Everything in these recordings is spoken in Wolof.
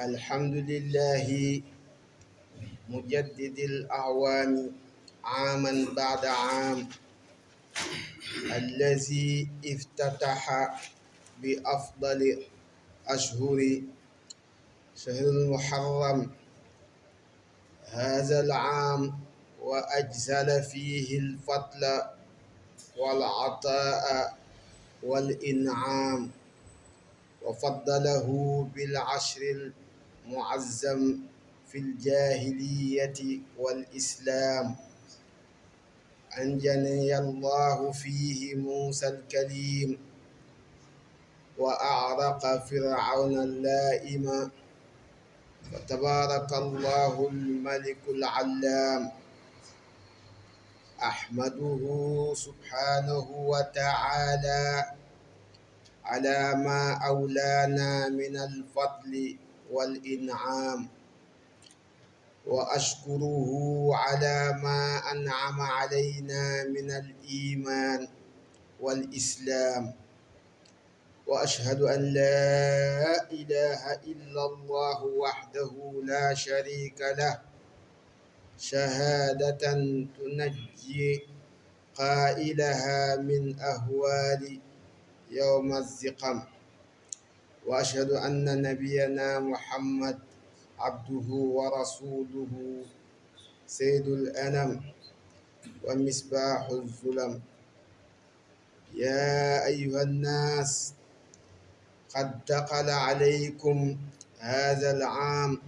الحمد لله مجدد الأعوام عاما بعد عام، الذي افتتح بأفضل أشهر شهر المحرم هذا العام، وأجزل فيه الفضل والعطاء والإنعام، وفضله بالعشر المعظم في الجاهلية والإسلام. أنجني الله فيه موسى الكليم، وأعرق فرعون اللائم، فتبارك الله الملك العلام. أحمده سبحانه وتعالى على ما أولانا من الفضل والإنعام، وأشكره على ما أنعم علينا من الإيمان والإسلام، وأشهد أن لا إله إلا الله وحده لا شريك له، شهادة تنجي قائلها من أهوال يوم الزقم. وأشهد أن نبينا محمد عبده ورسوله، سيد الأنام ومصباح الظلم. يا أيها الناس، قد دخل عليكم هذا العام،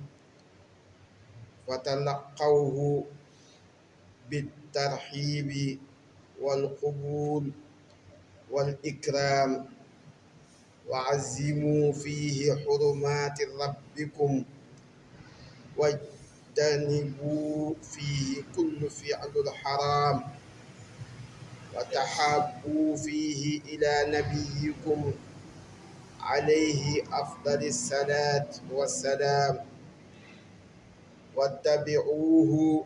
فتلقوه بالترحيب والقبول والإكرام، وعزموا فيه حرمات ربكم، واجتنبوا فيه كل فعل الحرام، وتحابوا فيه إلى نبيكم عليه أفضل الصلاة والسلام، واتبعوه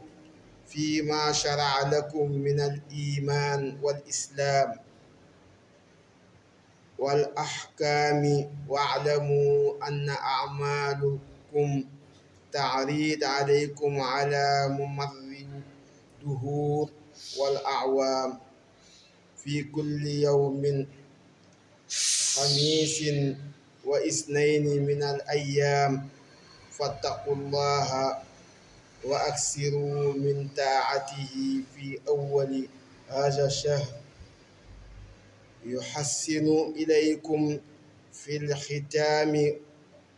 فيما شرع لكم من الإيمان والإسلام والأحكام، واعلموا أن أعمالكم تعرض عليكم على ممر الدهور والأعوام في كل يوم خميس واثنين من الأيام، فاتقوا الله وأكثروا من طاعته في أول هذا الشهر، يحسن إليكم في الختام،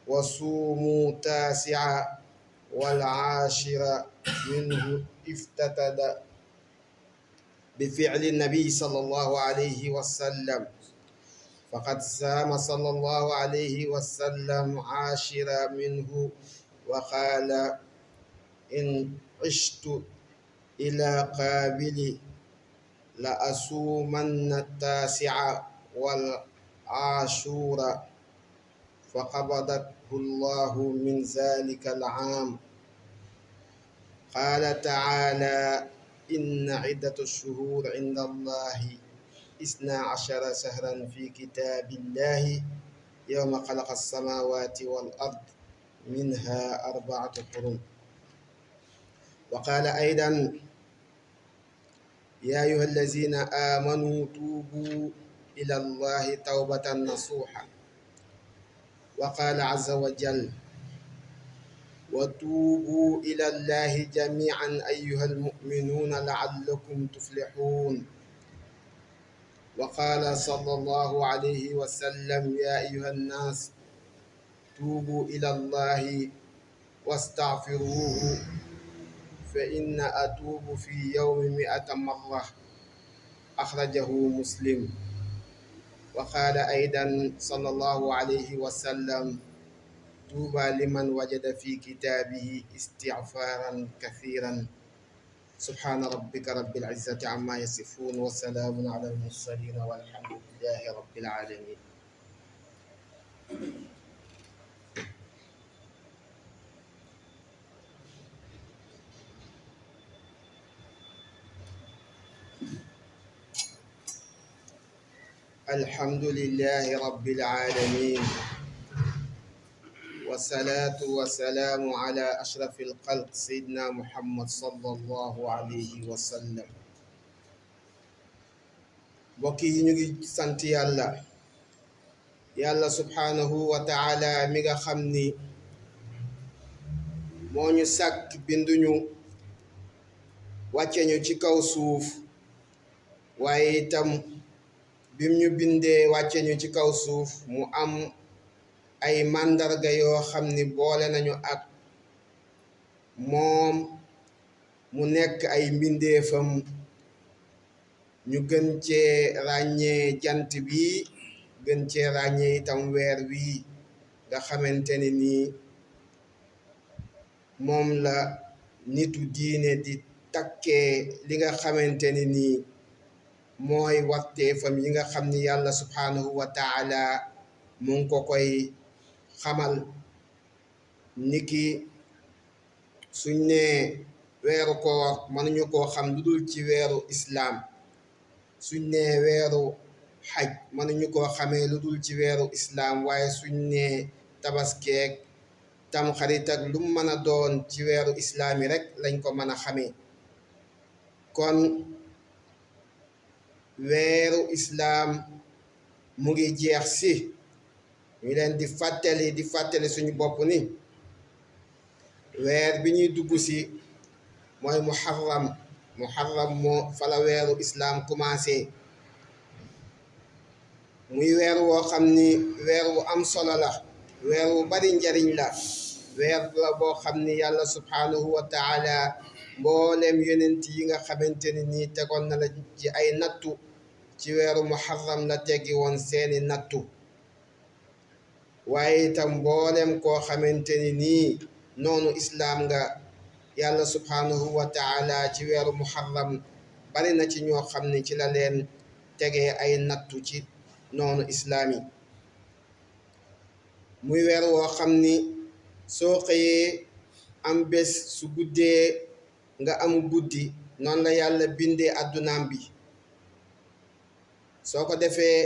وصوموا تاسع والعاشر منه افتتد بفعل النبي صلى الله عليه وسلم، فقد صام صلى الله عليه وسلم عاشر منه، وقال: إن عشت إلى قابل لأصومن التاسع والعاشور، فقبضته الله من ذلك العام. قال تعالى: إن عدة الشهور عند الله 12 شهرا في كتاب الله يوم خلق السماوات والأرض منها 4 حرم. وقال أيضا: يا أيها الذين آمنوا توبوا إلى الله توبة نصوحا. وقال عز وجل: وتوبوا إلى الله جميعا أيها المؤمنون لعلكم تفلحون. وقال صلى الله عليه وسلم: يا أيها الناس توبوا إلى الله واستغفروه، فإن أتوب في يوم 100 مرة. أخرجه مسلم. وقال أيضا صلى الله عليه وسلم: طوبى لمن وجد في كتابه استغفارا كثيرا. سبحان ربك رب العزة عما يصفون، وسلام على المرسلين، والحمد لله رب العالمين. الحمد لله رب العالمين، والصلاة والسلام على أشرف الخلق سيدنا محمد صلى الله عليه وسلم. mbokk yi ñu ngi sant yàlla subhanahu wa taala mi nga xam ni moo ñu sàkk binduñu wàcce ñu ci kaw suuf waaye itam bim ñu bindee wàcce ñu ci kaw suuf mu am ay màndarga yoo xam ni boole nañu ak moom mu nekk ay mbindeefam ñu gën cee ràññee jant bi gën cee ràññee itam weer wi nga xamante ni nii moom la nitu diine di takkee li nga xamante ni nii mooy warteefam yi nga xam ni yàlla subhanahu wa taala mu ngi ko koy xamal niki suñ ne weeru koor mënuñu koo xam lu dul ci weeru islaam suñ ne weeru xaj mënuñu koo xamee lu dul ci weeru islaam waaye suñ ne tabaskeek tam xarit ak lu mën a doon ci weeru islaam yi rek lañ ko mën a xamee kon weeru islaam mu ngi jeex si ñu leen di fàttali suñu bopp ni weer bi ñuy dugg si mooy muharram moo fala weeru islaam commencé muy weer woo xam ni weer wu am solo la weer wu bari njariñ la weer la boo xam ni yàlla subhanahu wa taala mboolem yonent yi nga xamante ni nii tegoon na la ci ay nattu ci weeru muharram la teggi woon seeni nattu waaye itam mboolem koo xamante ni nii noonu islaam nga yàlla subhanahu wa taala ci weeru muharram bari na ci ñoo xam ne ci la leen tegee ay nattu ci noonu islaam yi muy weer woo xam ni soo xëyee am bés su guddee nga am guddi noonu la yàlla bindee addunaam bi soo ko defee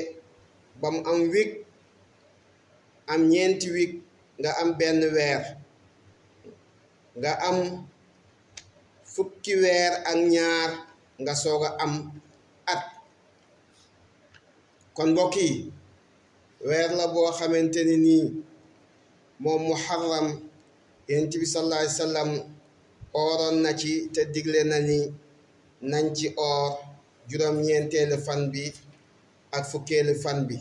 ba mu am wig am ñeenti wig nga am benn weer nga am fukki weer ak ñaar nga soog a am at kon mbokk yi weer la boo xamante ni nii moom muharram yonent bi sallallahu alayhi wa sallam ooroon na ci te digle na ni nañ ci oor juróom-ñeenteelu fan bi ak fukkeelu fan bi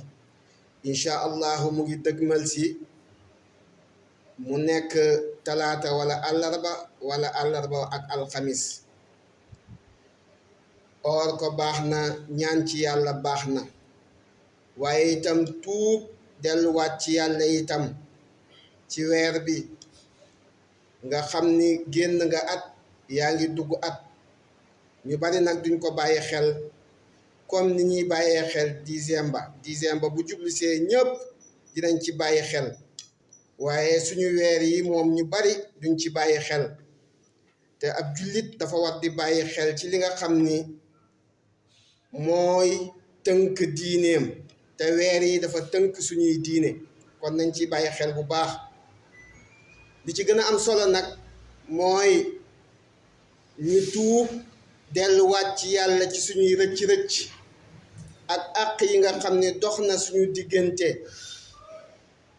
incha allahu mu ngi dëgmal si mu nekk talaata wala àllarba ak alxamis oor ko baax na ñaan ci yàlla baax na waaye itam tuub delluwaat ci yàlla itam ci weer bi nga xam ni génn nga at yaa ngi dugg at ñu bari nag duñ ko bàyyi xel comme ni ñuy bàyyee xel décembre bu jublisee ñëpp dinañ ci bàyyi xel waaye suñu weer yi moom ñu bari duñ ci bàyyi xel te ab jullit dafa war di bàyyi xel ci li nga xam ni mooy tënk diineem te weer yi dafa tënk suñuy diine kon nañ ci bàyyi xel bu baax li ci gën a am solo nag mooy ñu tuub delluwaat ci yàlla ci suñuy rëcc-rëcc ak àq yi nga xam ne dox na suñu diggante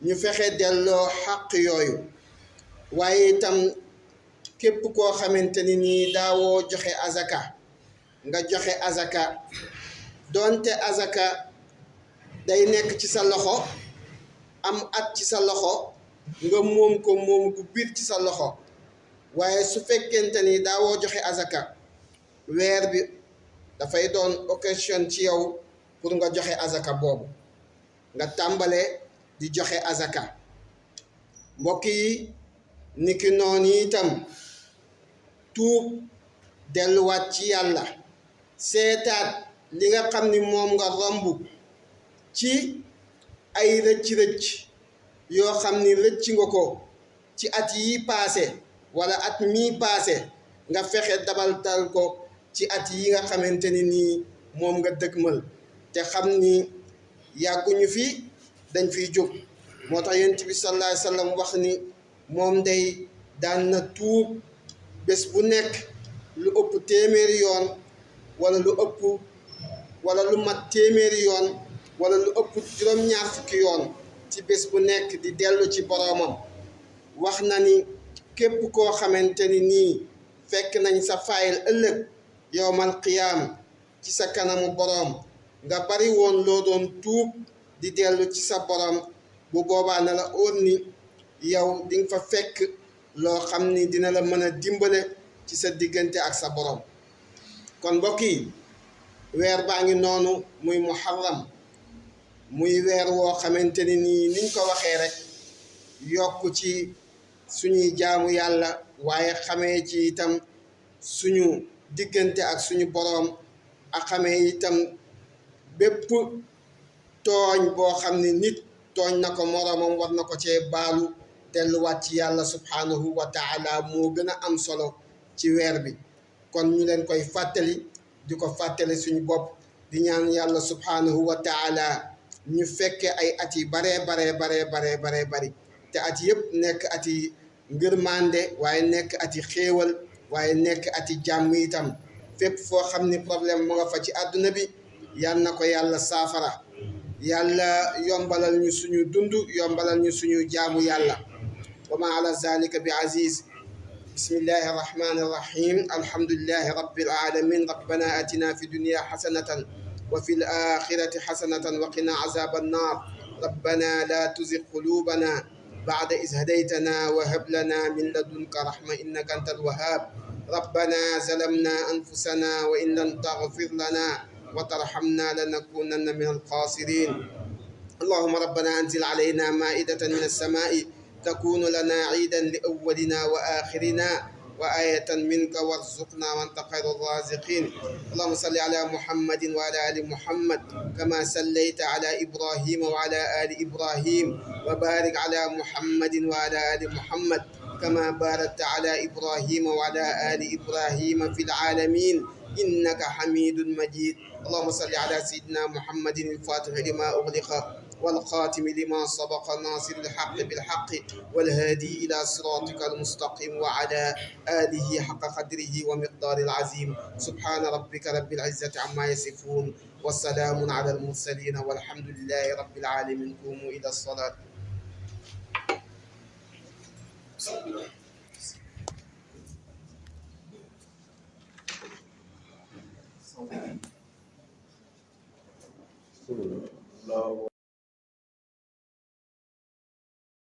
ñu fexe delloo xàq yooyu waaye itam képp koo xamante ni nii daawoo joxe azaka nga joxe azaka doonte azaka day nekk ci sa loxo am at ci sa loxo nga moom ko moom gu biir ci sa loxo waaye su fekkente ni daawoo joxe azaka weer bi dafay doon occasion ci yow pour nga joxe azaka boobu nga tàmbale di joxe azaka mbokk yi niki noonu itam tuub delluwaat ci yàlla seetaat li nga xam ni moom nga romb ci ay rëcc-rëcc yoo xam ni rëcc nga ko ci at yi paase wala at mii paase nga fexe dabaltal ko ci at yi nga xamante ni nii moom nga dëgmal te xam ni yàgguñu fi dañ fiy jóg moo tax yonent bi sallallahu alayhi wa sallam wax ni moom day daan na tuub bés bu nekk lu ëpp téeméeri yoon wala lu ëpp wala lu mat téeméeri yoon wala lu ëpp juróom-ñaar fukki yoon ci bés bu nekk di dellu ci boroomam. wax na ni képp koo xamante ni nii fekk nañ sa fayil ëllëg yowmal qiyaam ci sa kanamu boroom nga bari woon loo doon tuub di dellu ci sa boroom, bu boobaa na la óor ni yow di nga fa fekk loo xam ni dina la mën a dimbale ci sa diggante ak sa boroom. kon mbokk yi weer baa ngi noonu muy muharram, muy weer woo xamante ni nii niñ ko waxee rek yokk ci suñuy jaamu yàlla, waaye xamee ci itam suñu diggante ak suñu boroom, ak xamee itam bépp tooñ boo xam ne nit tooñ na ko moroomam war na ko cee baalu delluwaat ci yàlla subhanahu wa taala moo gën a am solo ci weer bi. kon ñu leen koy fàttali di ko fàttali suñu bopp di ñaan yàlla subhanahu wa taala ñu fekke ay at yi baree bari te at yëpp nekk at yi ngërmande, waaye nekk at yi xéewal, waaye nekk at yi jàmm itam. fépp foo xam ni problème mu nga fa ci àdduna bi yal na ko yàlla saafara, yàlla yombalal ñu suñu dund, yombalal ñu suñu jaamu yàlla. wa ma ala zalika bi aziz. bismillahi arrahmani irrahim alhamdulillahi rabbil alamin rabbana atina fi dunya hasanatan wa fi alakhirati hasanatan wa qina azaba annar rabbana la tuzigh qulubana ba'da idh hadaytana wa hab lana min ladunka rahma innaka antal wahhab ربنا ظلمنا أنفسنا وإن لم تغفر لنا وترحمنا لنكونن من الخاسرين اللهم ربنا أنزل علينا مائدة من السماء تكون لنا عيدا لأولنا وآخرنا وآية منك وارزقنا وأنت خير الرازقين اللهم صل على محمد وعلى آل محمد كما صليت على إبراهيم وعلى آل إبراهيم وبارك على محمد وعلى آل محمد كما باركت على إبراهيم وعلى آل إبراهيم في العالمين إنك حميد مجيد اللهم صل على سيدنا محمد الفاتح لما أغلق والخاتم لما سبق ناصر الحق بالحق والهادي إلى صراطك المستقيم وعلى آله حق قدره ومقدار العظيم سبحان ربك رب العزة عما يصفون والسلام على المرسلين والحمد لله رب العالمين. قوموا إلى الصلاة.